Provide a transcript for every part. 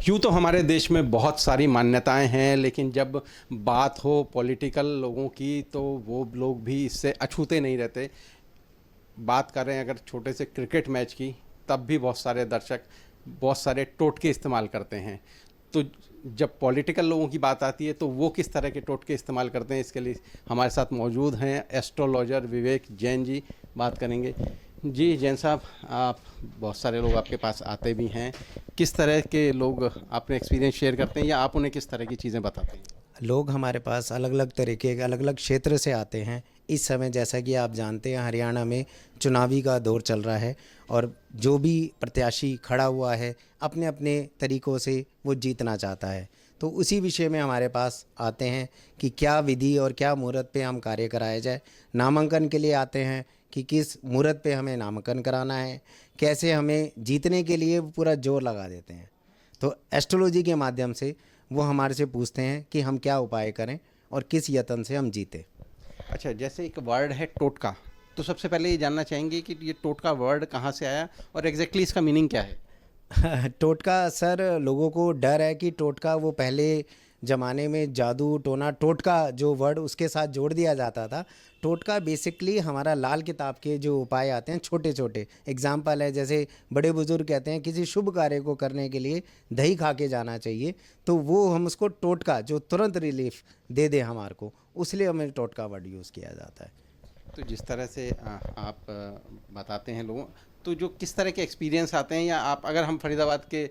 यूँ तो हमारे देश में बहुत सारी मान्यताएं हैं, लेकिन जब बात हो पॉलिटिकल लोगों की तो वो लोग भी इससे अछूते नहीं रहते। बात कर रहे हैं अगर छोटे से क्रिकेट मैच की, तब भी बहुत सारे दर्शक बहुत सारे टोटके इस्तेमाल करते हैं। तो जब पॉलिटिकल लोगों की बात आती है तो वो किस तरह के टोटके इस्तेमाल करते हैं, इसके लिए हमारे साथ मौजूद हैं एस्ट्रोलॉजर विवेक जैन जी। बात करेंगे। जी जैन साहब, आप बहुत सारे लोग आपके पास आते भी हैं, किस तरह के लोग अपने एक्सपीरियंस शेयर करते हैं या आप उन्हें किस तरह की चीज़ें बताते हैं? लोग हमारे पास अलग अलग तरीके के अलग अलग क्षेत्र से आते हैं। इस समय जैसा कि आप जानते हैं हरियाणा में चुनावी का दौर चल रहा है और जो भी प्रत्याशी खड़ा हुआ है अपने अपने तरीक़ों से वो जीतना चाहता है। तो उसी विषय में हमारे पास आते हैं कि क्या विधि और क्या मुहूर्त पे हम कार्य कराया जाए। नामांकन के लिए आते हैं कि किस मुहूर्त पे हमें नामांकन कराना है, कैसे हमें जीतने के लिए पूरा जोर लगा देते हैं। तो एस्ट्रोलॉजी के माध्यम से वो हमारे से पूछते हैं कि हम क्या उपाय करें और किस यत्न से हम जीते। अच्छा, जैसे एक वर्ड है टोटका, तो सबसे पहले ये जानना चाहेंगे कि ये टोटका वर्ड कहाँ से आया और एग्जैक्टली इसका मीनिंग क्या है? टोटका सर, लोगों को डर है कि टोटका वो पहले ज़माने में जादू टोना टोटका जो वर्ड उसके साथ जोड़ दिया जाता था। टोटका बेसिकली हमारा लाल किताब के जो उपाय आते हैं छोटे छोटे एग्जाम्पल है। जैसे बड़े बुजुर्ग कहते हैं किसी शुभ कार्य को करने के लिए दही खा के जाना चाहिए, तो वो हम उसको टोटका जो तुरंत रिलीफ दे दे हमारे को, उसलिए हमें टोटका वर्ड यूज़ किया जाता है। तो जिस तरह से आप बताते हैं लोगों, तो जो किस तरह के एक्सपीरियंस आते हैं, या आप अगर हम फरीदाबाद के,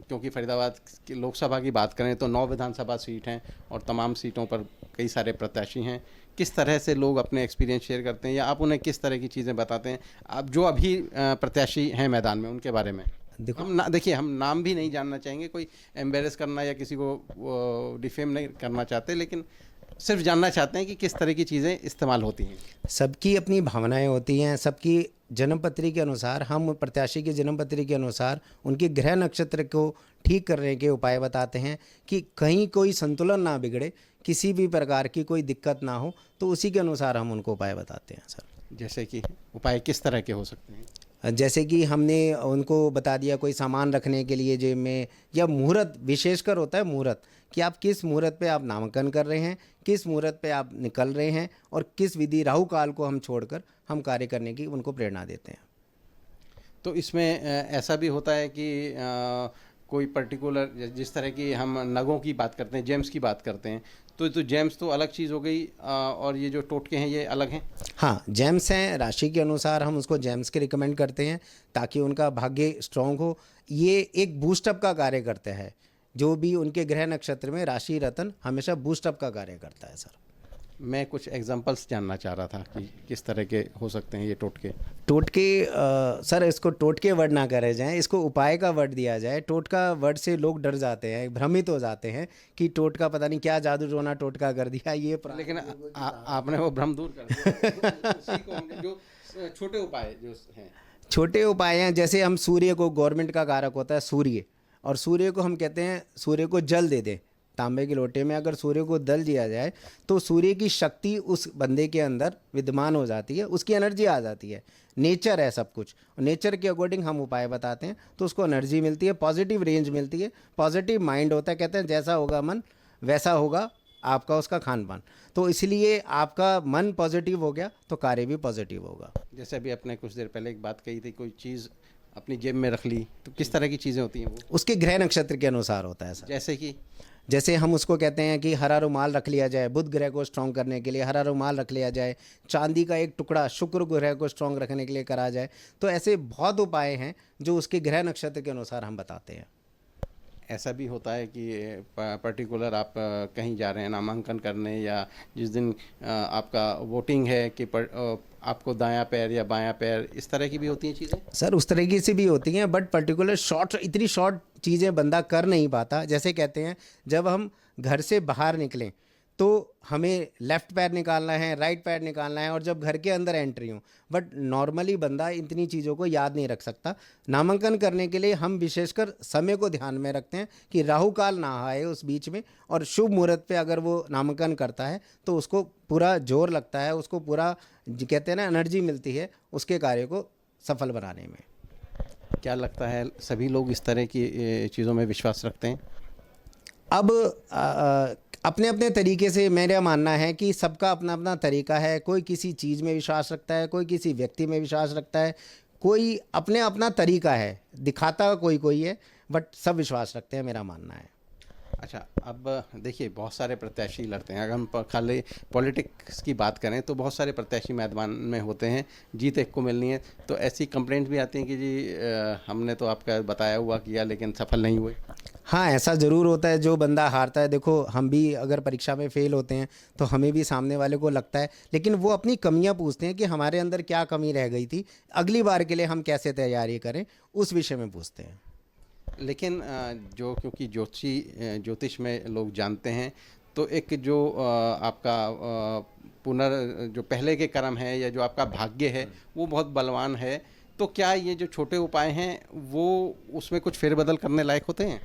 क्योंकि फरीदाबाद की लोकसभा की बात करें तो 9 विधानसभा सीट हैं और तमाम सीटों पर कई सारे प्रत्याशी हैं, किस तरह से लोग अपने एक्सपीरियंस शेयर करते हैं या आप उन्हें किस तरह की चीज़ें बताते हैं, आप जो अभी प्रत्याशी हैं मैदान में उनके बारे में? देखो, देखिए, हम नाम भी नहीं जानना चाहेंगे, कोई एम्बेरस करना या किसी को डिफेम नहीं करना चाहते, लेकिन सिर्फ जानना चाहते हैं कि किस तरह की चीज़ें इस्तेमाल होती हैं। सबकी अपनी भावनाएं होती हैं, सबकी जन्मपत्री के अनुसार हम प्रत्याशी की जन्मपत्री के अनुसार उनके ग्रह नक्षत्र को ठीक करने के उपाय बताते हैं कि कहीं कोई संतुलन ना बिगड़े, किसी भी प्रकार की कोई दिक्कत ना हो, तो उसी के अनुसार हम उनको उपाय बताते हैं सर। जैसे कि उपाय किस तरह के हो सकते हैं? जैसे कि हमने उनको बता दिया कोई सामान रखने के लिए जेब में, या मुहूर्त विशेषकर होता है मुहूर्त, कि आप किस मुहूर्त पे आप नामांकन कर रहे हैं, किस मुहूर्त पे आप निकल रहे हैं और किस विधि राहु काल को हम छोड़कर हम कार्य करने की उनको प्रेरणा देते हैं। तो इसमें ऐसा भी होता है कि कोई पर्टिकुलर, जिस तरह की हम नगों की बात करते हैं, जेम्स की बात करते हैं, तो जेम्स तो अलग चीज़ हो गई, और ये जो टोटके हैं ये अलग हैं। हाँ, जेम्स हैं, राशि के अनुसार हम उसको जेम्स के रिकमेंड करते हैं ताकि उनका भाग्य स्ट्रॉन्ग हो। ये एक बूस्टअप का कार्य करते हैं, जो भी उनके ग्रह नक्षत्र में राशि रतन हमेशा बूस्टअप का कार्य करता है सर। मैं कुछ एग्जांपल्स जानना चाह रहा था कि किस तरह के हो सकते हैं ये टोटके। टोटके सर, इसको टोटके वर्ड ना करे जाएं, इसको उपाय का वर्ड दिया जाए। टोटका वर्ड से लोग डर जाते हैं, भ्रमित हो जाते हैं कि टोटका पता नहीं क्या जादू टोना टोटका कर दिया ये। लेकिन आपने वो भ्रम दूर कर दिया। उसी को जो छोटे उपाय जो हैं, छोटे उपाय हैं, जैसे हम सूर्य को, गवर्नमेंट का कारक होता है सूर्य, और सूर्य को हम कहते हैं सूर्य को जल दे दें। तांबे के लोटे में अगर सूर्य को दल दिया जाए तो सूर्य की शक्ति उस बंदे के अंदर विद्यमान हो जाती है, उसकी एनर्जी आ जाती है। नेचर है सब कुछ, नेचर के अकॉर्डिंग हम उपाय बताते हैं तो उसको एनर्जी मिलती है, पॉजिटिव रेंज मिलती है, पॉजिटिव माइंड होता है। कहते हैं जैसा होगा मन वैसा होगा आपका उसका खान पान। तो इसलिए आपका मन पॉजिटिव हो गया तो कार्य भी पॉजिटिव होगा। जैसे अभी आपने कुछ देर पहले एक बात कही थी, कोई चीज़ अपनी जेब में रख ली, तो किस तरह की चीज़ें होती हैं वो? उसके ग्रह नक्षत्र के अनुसार होता है सर। जैसे कि जैसे हम उसको कहते हैं कि हरा रुमाल रख लिया जाए, बुध ग्रह को स्ट्रॉन्ग करने के लिए हरा रुमाल रख लिया जाए। चांदी का एक टुकड़ा शुक्र ग्रह को स्ट्रॉन्ग रखने के लिए करा जाए। तो ऐसे बहुत उपाय हैं जो उसके ग्रह नक्षत्र के अनुसार हम बताते हैं। ऐसा भी होता है कि पर्टिकुलर आप कहीं जा रहे हैं नामांकन करने, या जिस दिन आपका वोटिंग है कि आपको दायां पैर या बायां पैर, इस तरह की भी होती हैं चीज़ें? सर उस तरीके से भी होती हैं, बट पर्टिकुलर शॉर्ट, इतनी शॉर्ट चीज़ें बंदा कर नहीं पाता। जैसे कहते हैं जब हम घर से बाहर निकलें तो हमें लेफ़्ट पैर निकालना है, राइट पैर निकालना है, और जब घर के अंदर एंट्री हो। बट नॉर्मली बंदा इतनी चीज़ों को याद नहीं रख सकता। नामांकन करने के लिए हम विशेषकर समय को ध्यान में रखते हैं कि राहु काल ना आए उस बीच में, और शुभ मुहूर्त पे अगर वो नामांकन करता है तो उसको पूरा जोर लगता है, उसको पूरा कहते हैं ना एनर्जी मिलती है उसके कार्य को सफल बनाने में। क्या लगता है सभी लोग इस तरह की चीज़ों में विश्वास रखते हैं? अब अपने अपने तरीके से मेरा मानना है कि सबका अपना अपना तरीका है। कोई किसी चीज़ में विश्वास रखता है, कोई किसी व्यक्ति में विश्वास रखता है, कोई अपने अपना तरीका है, दिखाता कोई कोई है, बट सब विश्वास रखते हैं, मेरा मानना है। अच्छा, अब देखिए बहुत सारे प्रत्याशी लड़ते हैं। अगर हम खाली पॉलिटिक्स की बात करें तो बहुत सारे प्रत्याशी मैदान में होते हैं, जीत एक को मिलनी है। तो ऐसी कंप्लेंट भी आती हैं कि जी हमने तो आपका बताया हुआ किया लेकिन सफल नहीं हुए। हाँ, ऐसा ज़रूर होता है। जो बंदा हारता है, देखो हम भी अगर परीक्षा में फ़ेल होते हैं तो हमें भी सामने वाले को लगता है, लेकिन वो अपनी कमियां पूछते हैं कि हमारे अंदर क्या कमी रह गई थी, अगली बार के लिए हम कैसे तैयारी करें, उस विषय में पूछते हैं। लेकिन जो क्योंकि ज्योतिष में लोग जानते हैं, तो एक जो आपका जो पहले के कर्म है या जो आपका भाग्य है वो बहुत बलवान है। तो क्या ये जो छोटे उपाय हैं वो उसमें कुछ फेरबदल करने लायक होते हैं?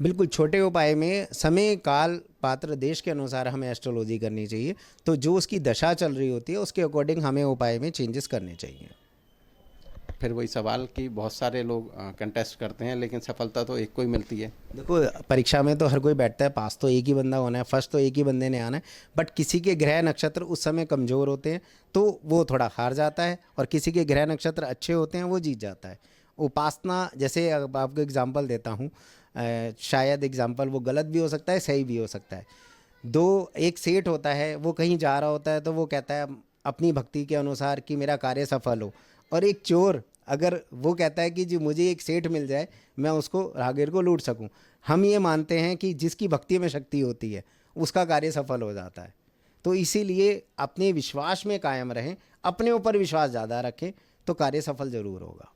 बिल्कुल, छोटे उपाय में समय, काल, पात्र, देश के अनुसार हमें एस्ट्रोलॉजी करनी चाहिए। तो जो उसकी दशा चल रही होती है उसके अकॉर्डिंग हमें उपाय में चेंजेस करने चाहिए। फिर वही सवाल कि बहुत सारे लोग कंटेस्ट करते हैं लेकिन सफलता तो एक को ही मिलती है। देखो, परीक्षा में तो हर कोई बैठता है, पास तो एक ही बंदा होना है, फर्स्ट तो एक ही बंदे ने आना है, बट किसी के ग्रह नक्षत्र उस समय कमज़ोर होते हैं तो वो थोड़ा हार जाता है, और किसी के ग्रह नक्षत्र अच्छे होते हैं वो जीत जाता है। उपासना, जैसे अब आपको एग्जांपल देता हूँ, शायद एग्जांपल वो गलत भी हो सकता है, सही भी हो सकता है। एक सेठ होता है, वो कहीं जा रहा होता है तो वो कहता है अपनी भक्ति के अनुसार कि मेरा कार्य सफल हो, और एक चोर अगर वो कहता है कि जी मुझे एक सेठ मिल जाए, मैं उसको राहगीर को लूट सकूं, हम ये मानते हैं कि जिसकी भक्ति में शक्ति होती है उसका कार्य सफल हो जाता है। तो इसीलिए अपने विश्वास में कायम रहें, अपने ऊपर विश्वास ज़्यादा रखें तो कार्य सफल ज़रूर होगा।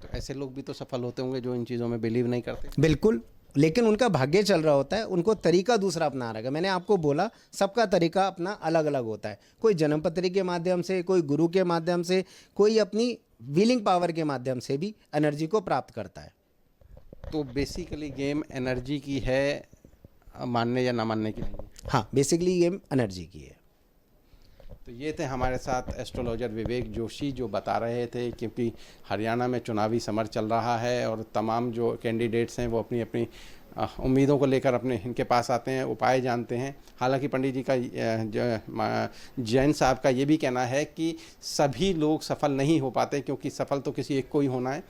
तो ऐसे लोग भी तो सफल होते होंगे जो इन चीज़ों में बिलीव नहीं करते। बिल्कुल, लेकिन उनका भाग्य चल रहा होता है, उनको तरीका दूसरा अपना रखा है। मैंने आपको बोला सबका तरीका अपना अलग अलग होता है। कोई जन्मपत्री के माध्यम से, कोई गुरु के माध्यम से, कोई अपनी विलिंग पावर के माध्यम से भी एनर्जी को प्राप्त करता है। तो बेसिकली गेम एनर्जी की है, मानने या ना मानने की नहीं है। हाँ, बेसिकली ये एनर्जी की है। तो ये थे हमारे साथ एस्ट्रोलॉजर विवेक जोशी जो बता रहे थे, क्योंकि हरियाणा में चुनावी समर चल रहा है और तमाम जो कैंडिडेट्स हैं वो अपनी अपनी उम्मीदों को लेकर अपने इनके पास आते हैं, उपाय जानते हैं। हालांकि पंडित जी का जैन साहब का ये भी कहना है कि सभी लोग सफल नहीं हो पाते, क्योंकि सफल तो किसी एक को ही होना है,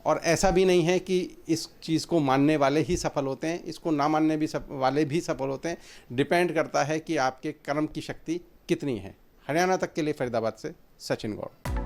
और ऐसा भी नहीं है कि इस चीज़ को मानने वाले ही सफल होते हैं, इसको ना मानने वाले भी सफल होते हैं। डिपेंड करता है कि आपके कर्म की शक्ति कितनी है। हरियाणा तक के लिए फरीदाबाद से सचिन गौड़।